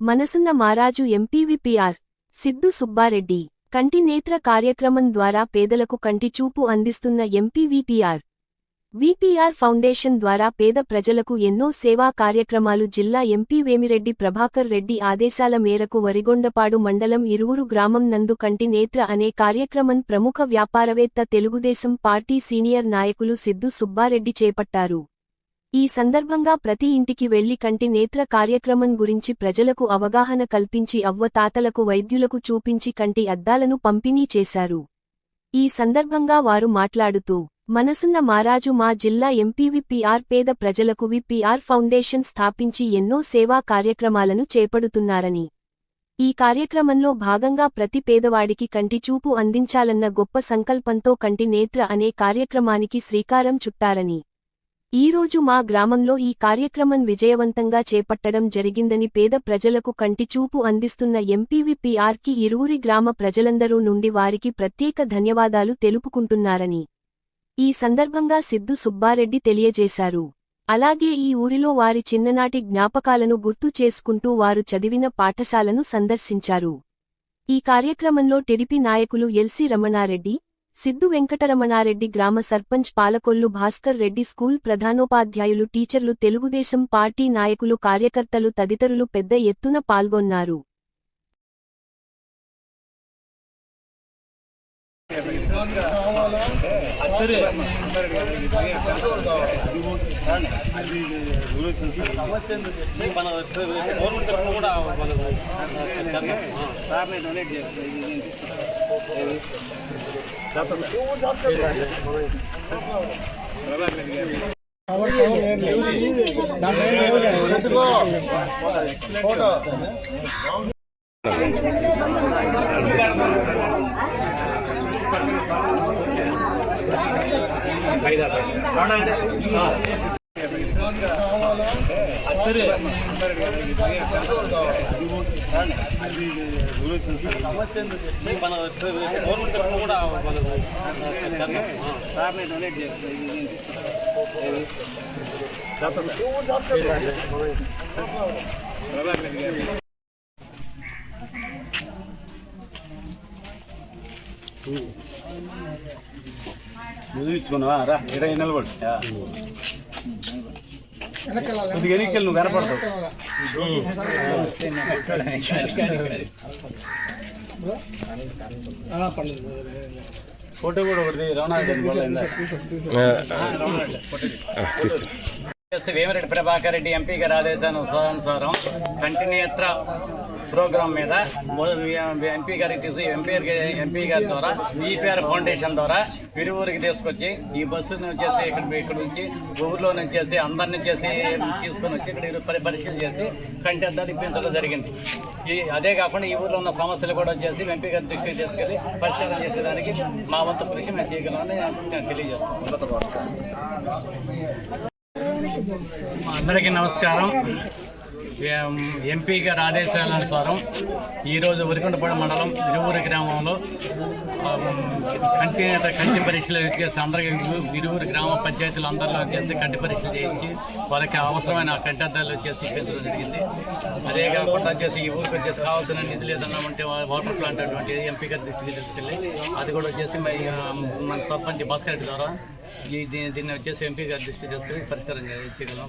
మనసున్న మారాజు ఎంపీవీపీఆర్ సిద్దు సుబ్బారెడ్డి కంటి నేత్ర కార్యక్రమం ద్వారా పేదలకు కంటి చూపు అందిస్తున్న ఎంపీవీపీఆర్ ఫౌండేషన్ ద్వారా పేద ప్రజలకు ఎన్నో సేవా కార్యక్రమాలు జిల్లా ఎంపీ వేమిరెడ్డి ప్రభాకర్ రెడ్డి ఆదేశాల మేరకు వరిగొండపాడు మండలం ఇరువురు గ్రామం నందు కంటి నేత్ర అనే కార్యక్రమం ప్రముఖ వ్యాపారవేత్త తెలుగుదేశం పార్టీ సీనియర్ నాయకులు సిద్దు సుబ్బారెడ్డి చేపట్టారు. ఈ సందర్భంగా ప్రతి ఇంటికి వెళ్లి కంటి నేత్ర కార్యక్రమం గురించి ప్రజలకు అవగాహన కల్పించి అవ్వతాతలకు వైద్యులకు చూపించి కంటి అద్దాలను పంపిణీ చేశారు. ఈ సందర్భంగా వారు మాట్లాడుతూ మనసున్న మారాజు మా జిల్లా ఎంపీవీపీఆర్ పేద ప్రజలకు వీపీఆర్ ఫౌండేషన్ స్థాపించి ఎన్నో సేవా కార్యక్రమాలను చేపడుతున్నారని, ఈ కార్యక్రమంలో భాగంగా ప్రతి పేదవాడికి కంటి చూపు అందించాలన్న గొప్ప సంకల్పంతో కంటి నేత్ర అనే కార్యక్రమానికి శ్రీకారం చుట్టారని, ఈరోజు మా గ్రామంలో ఈ కార్యక్రమం విజయవంతంగా చేపట్టడం జరిగిందని పేద ప్రజలకు కంటి చూపు అందిస్తున్న ఎంపీవీపీఆర్కి ఇరువురి గ్రామ ప్రజలందరూ నుండి వారికి ప్రత్యేక ధన్యవాదాలు తెలుపుకుంటున్నారని ఈ సందర్భంగా సిద్దు సుబ్బారెడ్డి తెలియజేశారు. అలాగే ఈ ఊరిలో వారి చిన్ననాటి జ్ఞాపకాలను గుర్తు చేసుకుంటూ వారు చదివిన పాఠశాలను సందర్శించారు. ఈ కార్యక్రమంలో టీడీపీ నాయకులు ఎల్సి రమణారెడ్డి, సిద్దు వెంకటరమణారెడ్డి, గ్రామ సర్పంచ్ పాలకొల్లు భాస్కర్ రెడ్డి, స్కూల్ ప్రధానోపాధ్యాయులు, టీచర్లు, తెలుగుదేశం పార్టీ నాయకులు, కార్యకర్తలు తదితరులు పెద్ద ఎత్తున పాల్గొన్నారు. చదివించుకున్నావా రా ఇరవై నిలబడి కొద్దిగా ఎన్నికలు నువ్వు కనపడతావు. ఫోటో కూడా ఒకటి వేమిరెడ్డి ప్రభాకర్ రెడ్డి ఎంపీ గారి ఆదేశానుసారం కంటినేత్ర ప్రోగ్రాం మీద ఎంపీ గారికి ఎంపీ గారి ద్వారా వీపీఆర్ ఫౌండేషన్ ద్వారా విరువురికి తీసుకొచ్చి ఈ బస్సును వచ్చేసి ఇక్కడ నుంచి ఊర్లో నుంచి అందరిని తీసుకొని వచ్చి ఇక్కడ పరిశీలన చేసి కంటి అద్దాలు ఇప్పించడం జరిగింది. అదే కాకుండా ఈ ఊర్లో ఉన్న సమస్యలు కూడా వచ్చేసి ఎంపీ గారి దృష్టికి తీసుకెళ్లి పరిష్కారం చేసేదానికి మా వంతు కృషి మేము చేయగలమని నేను తెలియజేస్తాను. అందరికీ నమస్కారం. ఎంపీ గారి ఆదేశాలనుసారం ఈరోజు వరికొండపాడు మండలం ఇరువురు గ్రామంలో కంటి పరీక్షలు చేసి అందరికీ ఇరువురు గ్రామ పంచాయతీలు అందరిలో వచ్చేసి కంటి పరీక్షలు చేయించి వారికి అవసరమైన కంటి అద్దాలు వచ్చేసి పెంచడం జరిగింది. అదే కాకుండా వచ్చేసి ఈ ఊరికి వచ్చేసి కావాల్సిన నిధులు ఏదన్నా ఉంటే వాటర్ ప్లాంట్ అటువంటి ఎంపీ గారి దృష్టికి తీసుకెళ్ళి అది కూడా వచ్చేసి మన సర్పంచ్ భాస్కర్ రెడ్డి ద్వారా దీన్ని వచ్చేసి ఎంపీ గారి దృష్టి తీసుకొని పరిష్కారం చేయగలం.